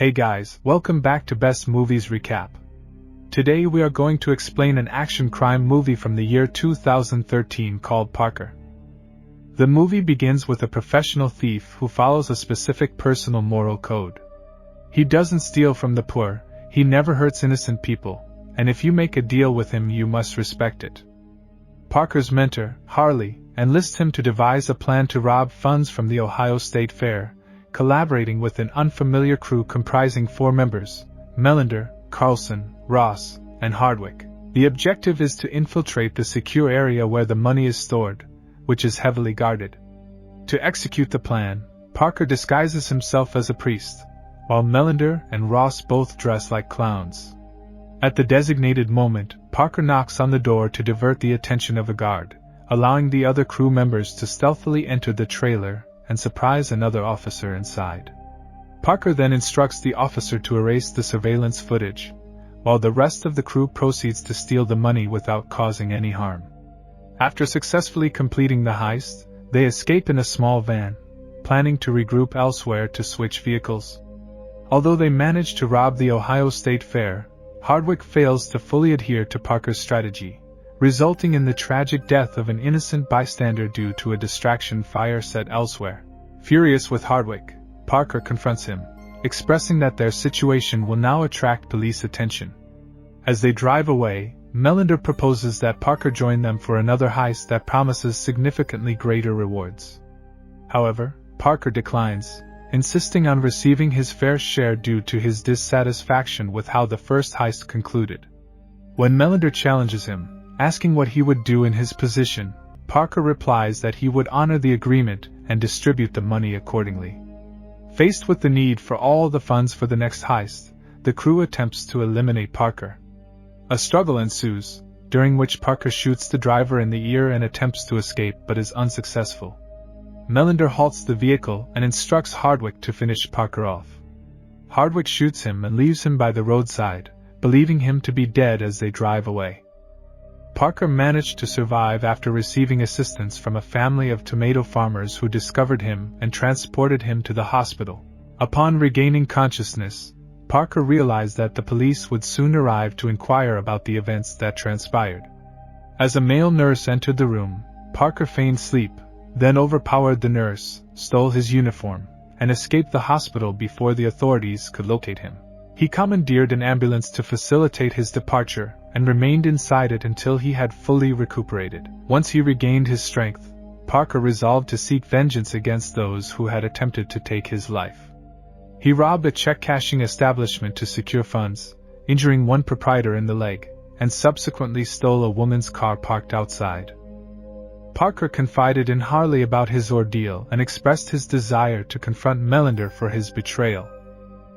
Hey guys, welcome back to Best Movies Recap. Today we are going to explain an action crime movie from the year 2013 called Parker. The movie begins with a professional thief who follows a specific personal moral code. He doesn't steal from the poor, he never hurts innocent people, and if you make a deal with him you must respect it. Parker's mentor, Harley, enlists him to devise a plan to rob funds from the Ohio State Fair, collaborating with an unfamiliar crew comprising 4 members, Melander, Carlson, Ross, and Hardwick. The objective is to infiltrate the secure area where the money is stored, which is heavily guarded. To execute the plan, Parker disguises himself as a priest, while Melander and Ross both dress like clowns. At the designated moment, Parker knocks on the door to divert the attention of a guard, allowing the other crew members to stealthily enter the trailer and surprise another officer inside. Parker then instructs the officer to erase the surveillance footage, while the rest of the crew proceeds to steal the money without causing any harm. After successfully completing the heist, they escape in a small van, planning to regroup elsewhere to switch vehicles. Although they manage to rob the Ohio State Fair, Hardwick fails to fully adhere to Parker's strategy, resulting in the tragic death of an innocent bystander due to a distraction fire set elsewhere. Furious with Hardwick, Parker confronts him, expressing that their situation will now attract police attention. As they drive away, Melander proposes that Parker join them for another heist that promises significantly greater rewards. However, Parker declines, insisting on receiving his fair share due to his dissatisfaction with how the first heist concluded. When Melander challenges him, asking what he would do in his position, Parker replies that he would honor the agreement and distribute the money accordingly. Faced with the need for all the funds for the next heist, the crew attempts to eliminate Parker. A struggle ensues, during which Parker shoots the driver in the ear and attempts to escape but is unsuccessful. Melander halts the vehicle and instructs Hardwick to finish Parker off. Hardwick shoots him and leaves him by the roadside, believing him to be dead as they drive away. Parker managed to survive after receiving assistance from a family of tomato farmers who discovered him and transported him to the hospital. Upon regaining consciousness, Parker realized that the police would soon arrive to inquire about the events that transpired. As a male nurse entered the room, Parker feigned sleep, then overpowered the nurse, stole his uniform, and escaped the hospital before the authorities could locate him. He commandeered an ambulance to facilitate his departure, and remained inside it until he had fully recuperated. Once he regained his strength, Parker resolved to seek vengeance against those who had attempted to take his life. He robbed a check-cashing establishment to secure funds, injuring one proprietor in the leg, and subsequently stole a woman's car parked outside. Parker confided in Harley about his ordeal and expressed his desire to confront Melander for his betrayal.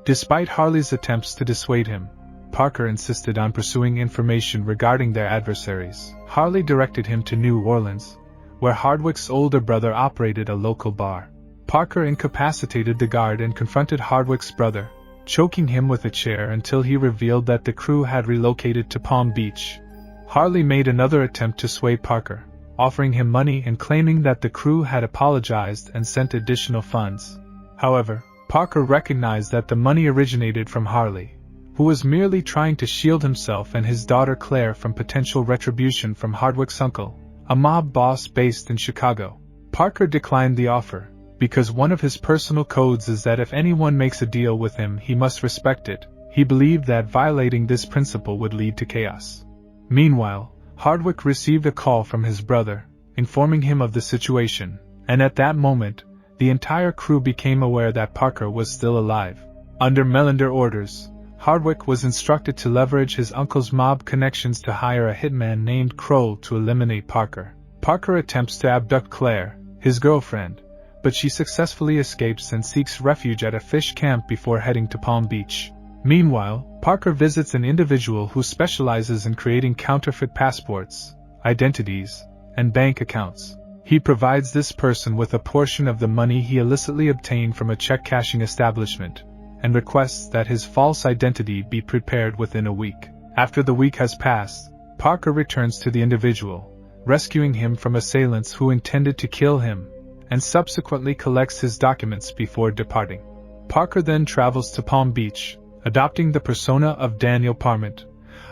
Despite Harley's attempts to dissuade him, Parker insisted on pursuing information regarding their adversaries. Harley directed him to New Orleans, where Hardwick's older brother operated a local bar. Parker incapacitated the guard and confronted Hardwick's brother, choking him with a chair until he revealed that the crew had relocated to Palm Beach. Harley made another attempt to sway Parker, offering him money and claiming that the crew had apologized and sent additional funds. However, Parker recognized that the money originated from Harley, who was merely trying to shield himself and his daughter Claire from potential retribution from Hardwick's uncle, a mob boss based in Chicago. Parker declined the offer, because one of his personal codes is that if anyone makes a deal with him he must respect it. He believed that violating this principle would lead to chaos. Meanwhile, Hardwick received a call from his brother, informing him of the situation, and at that moment, the entire crew became aware that Parker was still alive. Under Melander orders, Hardwick was instructed to leverage his uncle's mob connections to hire a hitman named Kroll to eliminate Parker. Parker attempts to abduct Claire, his girlfriend, but she successfully escapes and seeks refuge at a fish camp before heading to Palm Beach. Meanwhile, Parker visits an individual who specializes in creating counterfeit passports, identities, and bank accounts. He provides this person with a portion of the money he illicitly obtained from a check-cashing establishment, and requests that his false identity be prepared within a week. After the week has passed, Parker returns to the individual, rescuing him from assailants who intended to kill him, and subsequently collects his documents before departing. Parker then travels to Palm Beach, adopting the persona of Daniel Parment,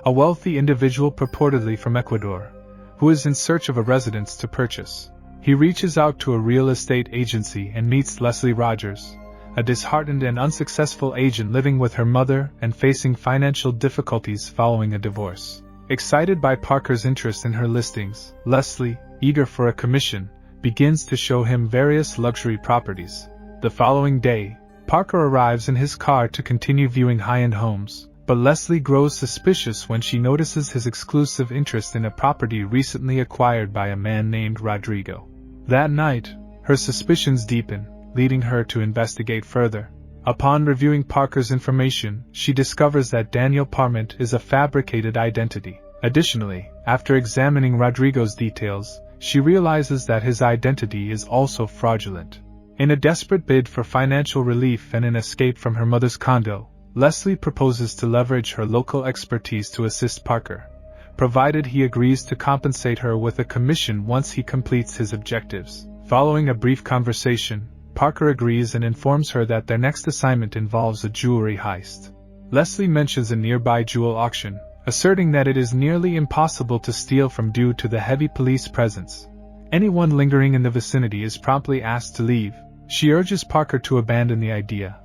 a wealthy individual purportedly from Ecuador, who is in search of a residence to purchase. He reaches out to a real estate agency and meets Leslie Rogers, a disheartened and unsuccessful agent living with her mother and facing financial difficulties following a divorce. Excited by Parker's interest in her listings, Leslie, eager for a commission, begins to show him various luxury properties. The following day, Parker arrives in his car to continue viewing high-end homes, but Leslie grows suspicious when she notices his exclusive interest in a property recently acquired by a man named Rodrigo. That night, her suspicions deepen, leading her to investigate further. Upon reviewing Parker's information, she discovers that Daniel Parment is a fabricated identity. Additionally, after examining Rodrigo's details, she realizes that his identity is also fraudulent. In a desperate bid for financial relief and an escape from her mother's condo, Leslie proposes to leverage her local expertise to assist Parker, provided he agrees to compensate her with a commission once he completes his objectives. Following a brief conversation, Parker agrees and informs her that their next assignment involves a jewelry heist. Leslie mentions a nearby jewel auction, asserting that it is nearly impossible to steal from due to the heavy police presence. Anyone lingering in the vicinity is promptly asked to leave. She urges Parker to abandon the idea,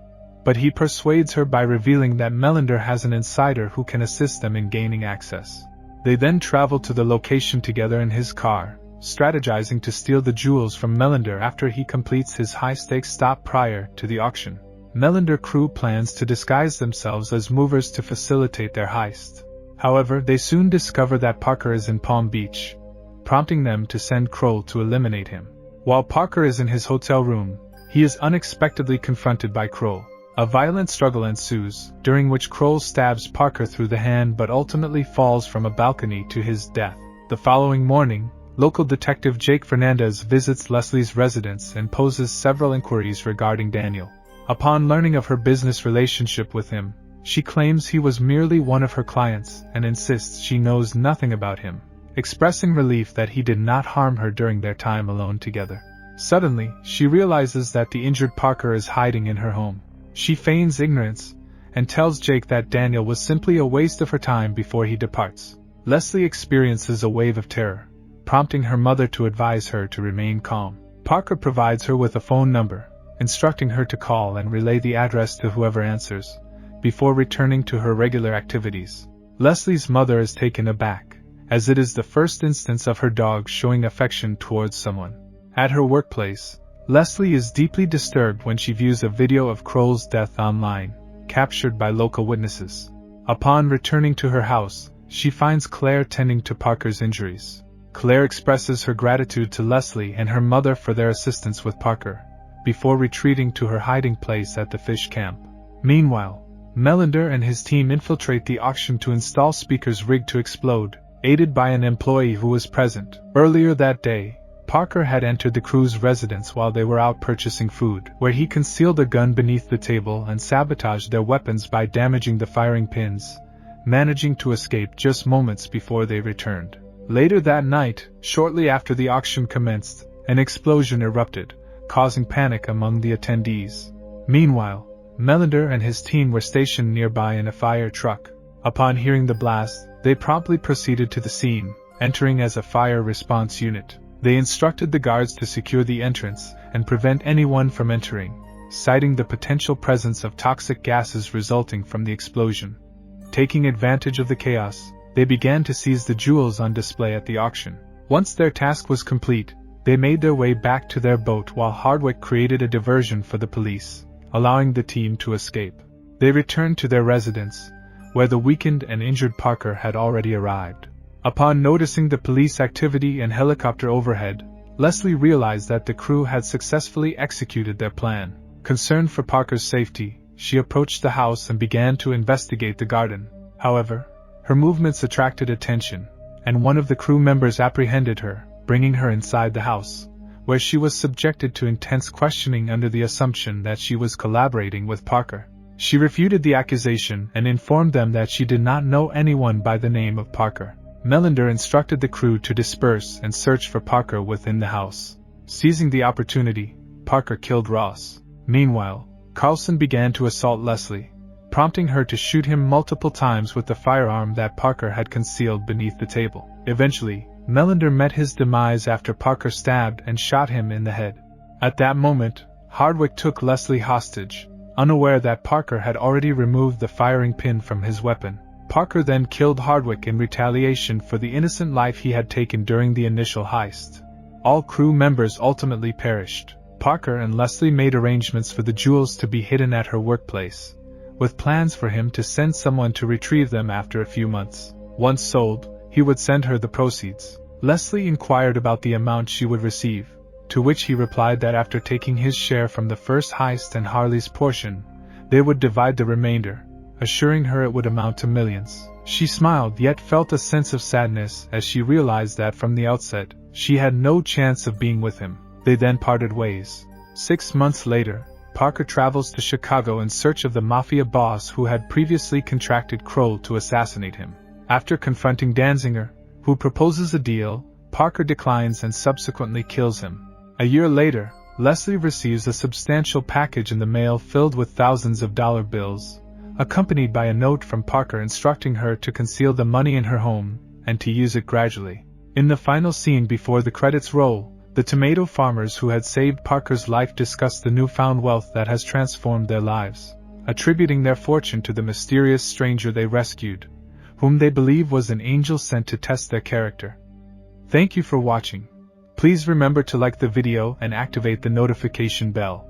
but he persuades her by revealing that Melander has an insider who can assist them in gaining access. They then travel to the location together in his car, strategizing to steal the jewels from Melander after he completes his high-stakes stop prior to the auction. Melander crew plans to disguise themselves as movers to facilitate their heist. However, they soon discover that Parker is in Palm Beach, prompting them to send Kroll to eliminate him. While Parker is in his hotel room, he is unexpectedly confronted by Kroll. A violent struggle ensues, during which Kroll stabs Parker through the hand but ultimately falls from a balcony to his death. The following morning, local detective Jake Fernandez visits Leslie's residence and poses several inquiries regarding Daniel. Upon learning of her business relationship with him, she claims he was merely one of her clients and insists she knows nothing about him, expressing relief that he did not harm her during their time alone together. Suddenly, she realizes that the injured Parker is hiding in her home. She feigns ignorance and tells Jake that Daniel was simply a waste of her time before he departs. Leslie experiences a wave of terror, prompting her mother to advise her to remain calm. Parker provides her with a phone number, instructing her to call and relay the address to whoever answers, before returning to her regular activities. Leslie's mother is taken aback, as it is the first instance of her dog showing affection towards someone. At her workplace, Leslie is deeply disturbed when she views a video of Kroll's death online, captured by local witnesses. Upon returning to her house, she finds Claire tending to Parker's injuries. Claire expresses her gratitude to Leslie and her mother for their assistance with Parker, before retreating to her hiding place at the fish camp. Meanwhile, Melander and his team infiltrate the auction to install speakers rigged to explode, aided by an employee who was present. Earlier that day, Parker had entered the crew's residence while they were out purchasing food, where he concealed a gun beneath the table and sabotaged their weapons by damaging the firing pins, managing to escape just moments before they returned. Later that night, shortly after the auction commenced, an explosion erupted, causing panic among the attendees. Meanwhile, Melander and his team were stationed nearby in a fire truck. Upon hearing the blast, they promptly proceeded to the scene, entering as a fire response unit. They instructed the guards to secure the entrance and prevent anyone from entering, citing the potential presence of toxic gases resulting from the explosion. Taking advantage of the chaos, they began to seize the jewels on display at the auction. Once their task was complete, they made their way back to their boat while Hardwick created a diversion for the police, allowing the team to escape. They returned to their residence, where the weakened and injured Parker had already arrived. Upon noticing the police activity and helicopter overhead, Leslie realized that the crew had successfully executed their plan. Concerned for Parker's safety, she approached the house and began to investigate the garden. However, her movements attracted attention, and one of the crew members apprehended her, bringing her inside the house, where she was subjected to intense questioning under the assumption that she was collaborating with Parker. She refuted the accusation and informed them that she did not know anyone by the name of Parker. Melander instructed the crew to disperse and search for Parker within the house. Seizing the opportunity, Parker killed Ross. Meanwhile, Carlson began to assault Leslie, prompting her to shoot him multiple times with the firearm that Parker had concealed beneath the table. Eventually, Melander met his demise after Parker stabbed and shot him in the head. At that moment, Hardwick took Leslie hostage, unaware that Parker had already removed the firing pin from his weapon. Parker then killed Hardwick in retaliation for the innocent life he had taken during the initial heist. All crew members ultimately perished. Parker and Leslie made arrangements for the jewels to be hidden at her workplace, with plans for him to send someone to retrieve them after a few months. Once sold, he would send her the proceeds. Leslie inquired about the amount she would receive, to which he replied that after taking his share from the first heist and Harley's portion, they would divide the remainder, assuring her it would amount to millions. She smiled yet felt a sense of sadness as she realized that from the outset, she had no chance of being with him. They then parted ways. 6 months later, Parker travels to Chicago in search of the mafia boss who had previously contracted Kroll to assassinate him. After confronting Danziger, who proposes a deal, Parker declines and subsequently kills him. A year later, Leslie receives a substantial package in the mail filled with thousands of dollar bills, accompanied by a note from Parker instructing her to conceal the money in her home and to use it gradually. In the final scene before the credits roll, the tomato farmers who had saved Parker's life discuss the newfound wealth that has transformed their lives, attributing their fortune to the mysterious stranger they rescued, whom they believe was an angel sent to test their character. Thank you for watching. Please remember to like the video and activate the notification bell.